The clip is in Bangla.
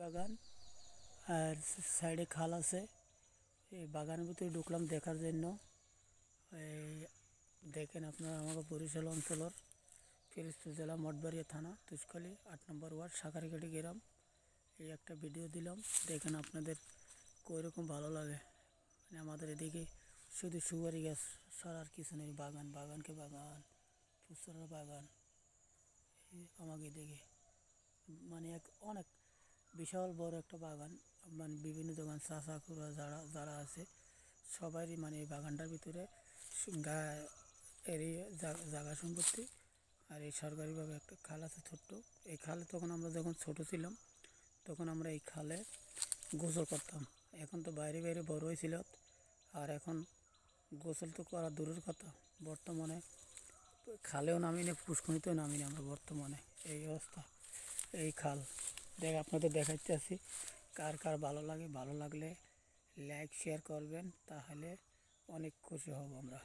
বাগান আর সাইডে খাল আছে। এই বাগানের ভিতরে ঢুকলাম দেখার জন্য। এই দেখেন আপনারা আমাকে বরিশাল অঞ্চলের ফিরোজপুর জেলা মঠবাড়িয়া থানা তুষখালী ৮ নম্বর ওয়ার্ড সাঁকারঘাটি গ্রাম। এই একটা ভিডিও দিলাম, দেখেন আপনাদের কীরকম ভালো লাগে। মানে আমাদের এদিকে শুধু সুপারি গাছ ছাড়া আর কিছু নেই, বাগান বাগানকে বাগান, ফুচকার বাগান। আমাকে দেখে মানে অনেক বিশাল বড় একটা বাগান। মানে বিভিন্ন দোকান চাষাকুরা যারা যারা আছে সবারই মানে এই বাগানটার ভিতরে এরিয়া জায়গা সম্পত্তি। আর এই সরকারিভাবে একটা খাল আছে ছোট্ট। এই খালে তখন আমরা যখন ছোট ছিলাম তখন আমরা এই খালে গোসল করতাম। এখন তো বাইরে বাইরে বড় হয়েছিল, আর এখন গোসল তো করা দূরের কথা, বর্তমানে খালেও নামি না, পুষ্করিতেও নামি না আমরা বর্তমানে। এই অবস্থা। এই খাল আপনাদের দেখাইতে আসি। কার কার ভালো লাগে, ভালো লাগলে লাইক শেয়ার করবেন, তাহলে অনেক খুশি হব আমরা।